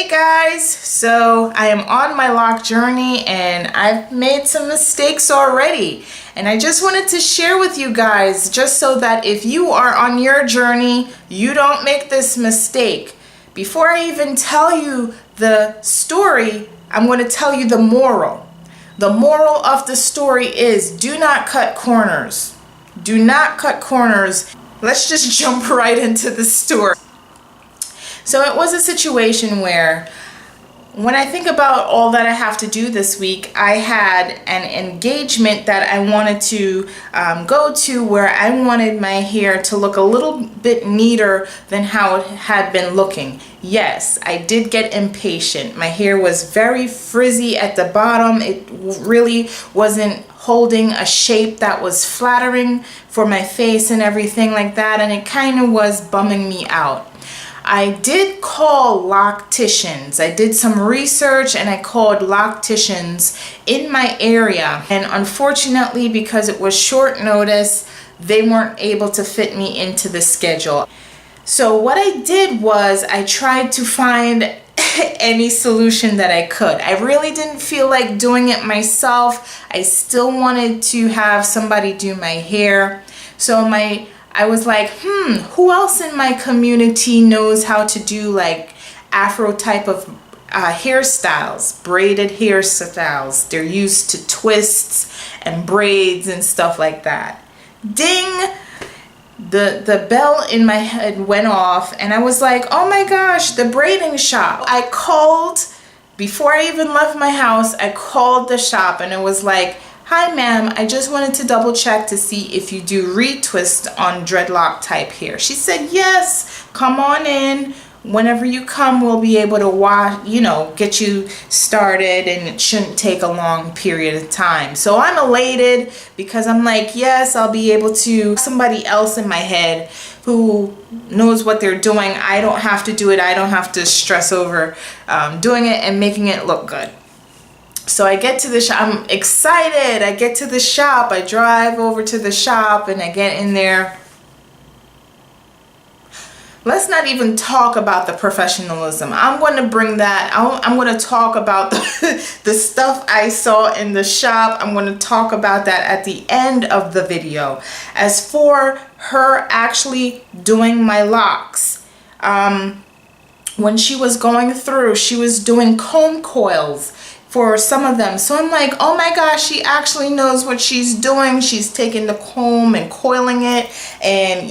Hey guys, so I am on my lock journey and I've made some mistakes already, and I just wanted to share with you guys just so that if you are on your journey you don't make this mistake. Before I even tell you the story, I'm going to tell you the moral. The moral of the story is do not cut corners. Do not cut corners. Let's just jump right into the story. So it was a situation where when I think about all that I have to do this week, I had an engagement that I wanted to go to where I wanted my hair to look a little bit neater than how it had been looking. Yes, I did get impatient. My hair was very frizzy at the bottom. It really wasn't holding a shape that was flattering for my face and everything like that, and it kind of was bumming me out. I did call locticians. I did some research and I called locticians in my area, and unfortunately, because it was short notice, they weren't able to fit me into the schedule. So what I did was I tried to find any solution that I could. I really didn't feel like doing it myself. I still wanted to have somebody do my hair. So I was like, who else in my community knows how to do like Afro type of hairstyles, braided hairstyles? They're used to twists and braids and stuff like that. Ding! The bell in my head went off and I was like, oh my gosh, the braiding shop. I called, before I even left my house, I called the shop and it was like, hi ma'am, I just wanted to double check to see if you do retwist on dreadlock type hair. She said, yes, come on in. Whenever you come, we'll be able to get you started, and it shouldn't take a long period of time. So I'm elated because I'm like, yes, I'll be able to, somebody else in my head who knows what they're doing. I don't have to do it. I don't have to stress over doing it and making it look good. So I get to the shop, I'm excited, I get to the shop, I drive over to the shop and I get in there. Let's not even talk about the professionalism. I'm going to bring that, I'm going to talk about the stuff I saw in the shop. I'm going to talk about that at the end of the video. As for her actually doing my locks, when she was going through, she was doing comb coils for some of them. So I'm like, oh my gosh, she actually knows what she's doing. She's taking the comb and coiling it, and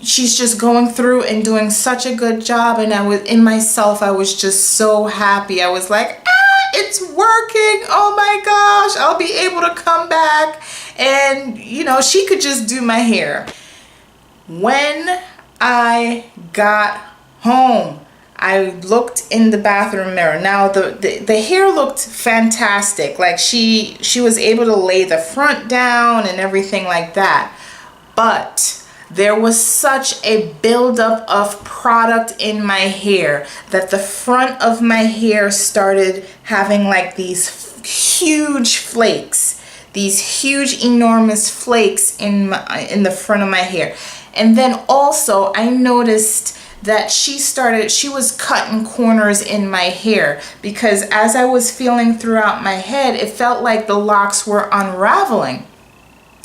she's just going through and doing such a good job. And I was in myself, I was just so happy. I was like, it's working. Oh my gosh, I'll be able to come back and she could just do my hair. When I got home, I looked in the bathroom mirror. Now the hair looked fantastic. Like she was able to lay the front down and everything like that. But there was such a buildup of product in my hair that the front of my hair started having like these huge flakes, these huge enormous flakes in the front of my hair. And then also I noticed that she was cutting corners in my hair, because as I was feeling throughout my head, it felt like the locks were unraveling.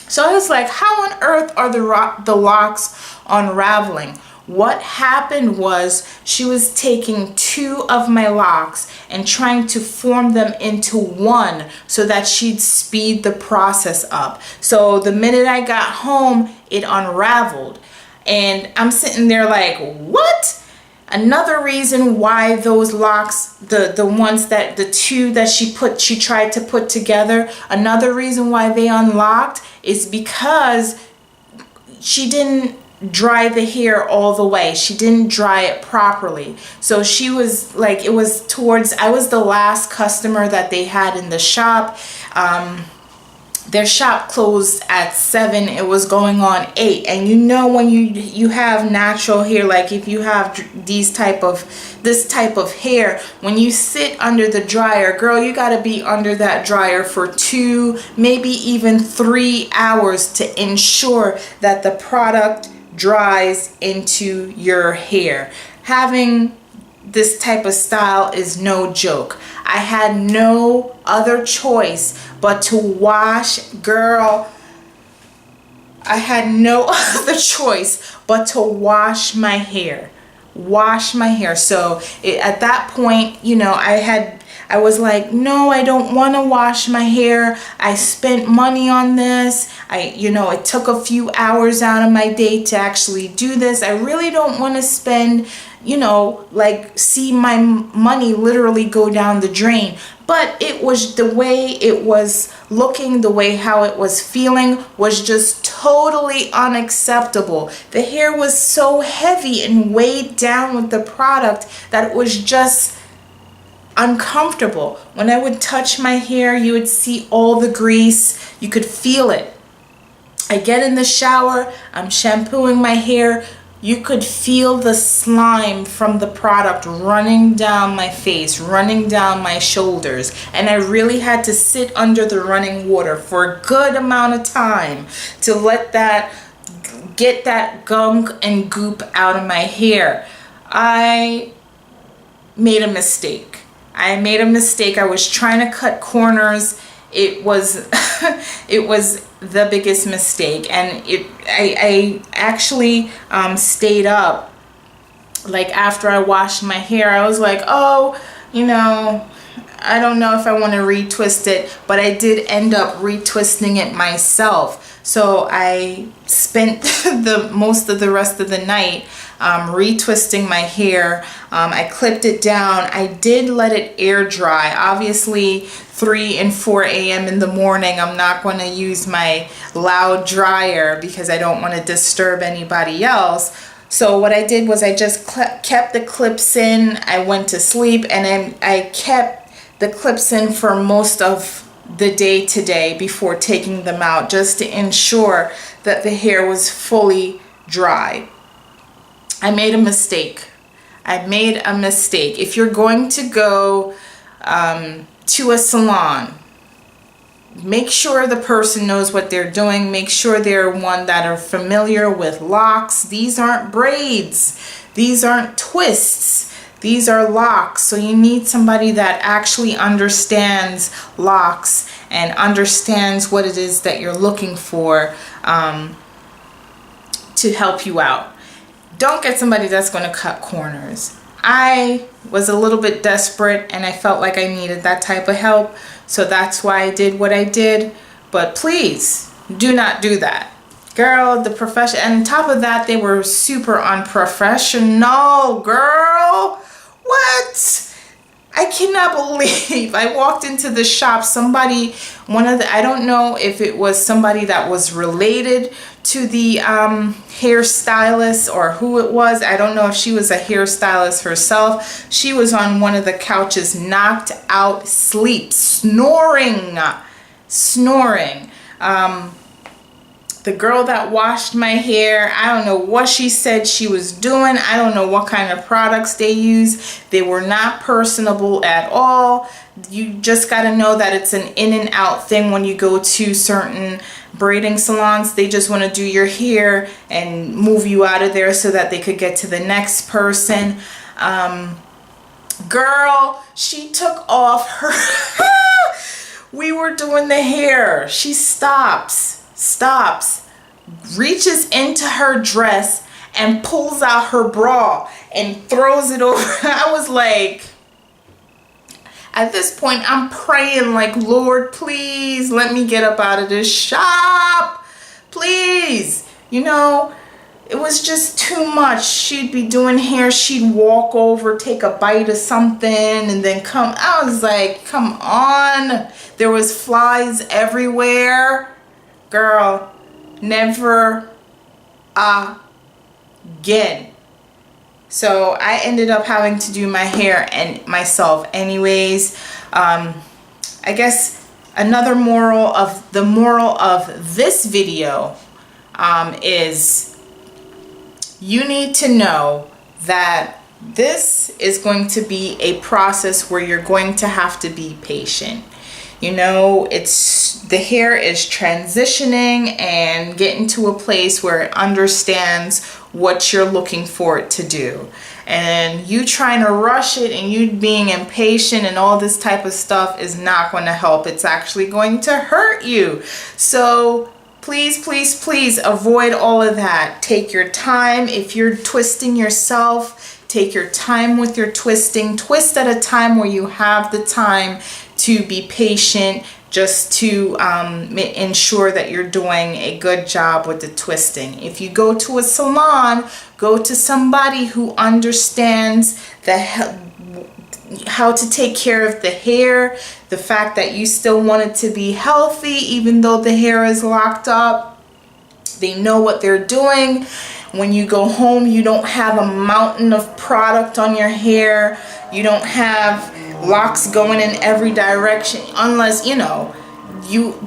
So I was like, how on earth are the locks unraveling? What happened was she was taking two of my locks and trying to form them into one so that she'd speed the process up. So the minute I got home, it unraveled. And I'm sitting there like, what? Another reason why those locks, the two that she tried to put together, another reason why they unlocked is because she didn't dry the hair all the way. She didn't dry it properly. So she was like, I was the last customer that they had in the shop. Their shop closed at 7. It was going on 8. And when you have natural hair, like if you have this type of hair, when you sit under the dryer, girl, you got to be under that dryer for 2, maybe even 3 hours to ensure that the product dries into your hair. Having this type of style is no joke. I had no other choice but to wash, girl. I had no other choice but to wash my hair. Wash my hair. So at that point, you know, I was like, no, I don't want to wash my hair. I spent money on this. You know, it took a few hours out of my day to actually do this. I really don't want to spend, you know, like see my money literally go down the drain. But it was the way it was looking, the way how it was feeling was just totally unacceptable. The hair was so heavy and weighed down with the product that it was just uncomfortable. When I would touch my hair, you would see all the grease. You could feel it. I get in the shower, I'm shampooing my hair. You could feel the slime from the product running down my face, running down my shoulders. And I really had to sit under the running water for a good amount of time to let that, get that gunk and goop out of my hair. I made a mistake. I made a mistake. I was trying to cut corners. It was it was the biggest mistake, and I actually stayed up. Like after I washed my hair, I was like, oh, you know, I don't know if I want to retwist it, but I did end up retwisting it myself. So I spent the most of the rest of the night retwisting my hair. I clipped it down. I did let it air dry. Obviously 3 and 4 a.m. in the morning, I'm not going to use my loud dryer because I don't want to disturb anybody else. So what I did was I just kept the clips in. I went to sleep, and then I kept the clips in for most of the day today before taking them out, just to ensure that the hair was fully dry. I made a mistake. I made a mistake. If you're going to go to a salon, make sure the person knows what they're doing. Make sure they're one that are familiar with locks. These aren't braids. These aren't twists. These are locks. So you need somebody that actually understands locks and understands what it is that you're looking for to help you out. Don't get somebody that's going to cut corners. I was a little bit desperate and I felt like I needed that type of help. So that's why I did what I did. But please do not do that. Girl, the profession, and on top of that, they were super unprofessional, girl. What? I cannot believe I walked into the shop. Somebody, I don't know if it was somebody that was related to the hairstylist or who it was. I don't know if she was a hairstylist herself. She was on one of the couches, knocked out, sleep, snoring. The girl that washed my hair, I don't know what she said she was doing. I don't know what kind of products they use. They were not personable at all. You just got to know that it's an in and out thing when you go to certain braiding salons. They just want to do your hair and move you out of there so that they could get to the next person. Girl, she took off her... We were doing the hair. She stops, reaches into her dress and pulls out her bra and throws it over. I was like, at this point, I'm praying like, Lord, please let me get up out of this shop. Please. You know, it was just too much. She'd be doing hair. She'd walk over, take a bite of something, and then come. I was like, come on. There was flies everywhere. Girl, never again. So I ended up having to do my hair and myself anyways. I guess another moral of this video is you need to know that this is going to be a process where you're going to have to be patient. You know, the hair is transitioning and getting to a place where it understands what you're looking for it to do. And you trying to rush it and you being impatient and all this type of stuff is not going to help. It's actually going to hurt you. So please, please, please avoid all of that. Take your time. If you're twisting yourself, take your time with your twisting. Twist at a time where you have the time to be patient, just to ensure that you're doing a good job with the twisting. If you go to a salon, go to somebody who understands how to take care of the hair, the fact that you still want it to be healthy even though the hair is locked up. They know what they're doing. When you go home, you don't have a mountain of product on your hair. You don't have locks going in every direction, unless, you know,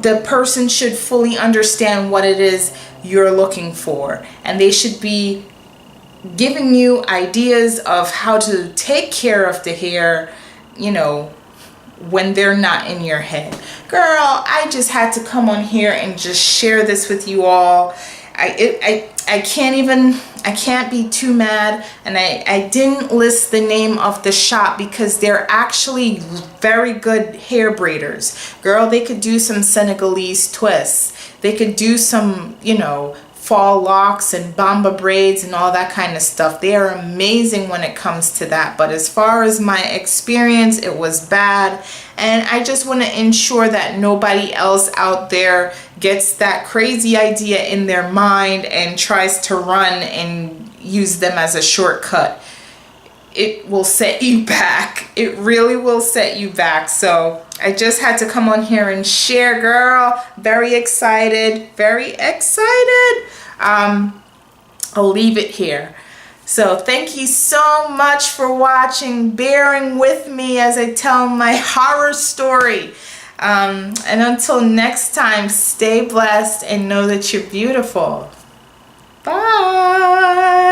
the person should fully understand what it is you're looking for, and they should be giving you ideas of how to take care of the hair, you know, when they're not in your head. Girl, I just had to come on here and just share this with you all. I can't be too mad, and I didn't list the name of the shop because they're actually very good hair braiders. Girl, they could do some Senegalese twists. They could do some, you know, fall locks and bamba braids and all that kind of stuff. They are amazing when it comes to that. But as far as my experience, it was bad. And I just want to ensure that nobody else out there gets that crazy idea in their mind and tries to run and use them as a shortcut. It will set you back. It really will set you back. So I just had to come on here and share, girl. Very excited. Very excited. I'll leave it here. So thank you so much for watching, bearing with me as I tell my horror story. And until next time, stay blessed and know that you're beautiful. Bye.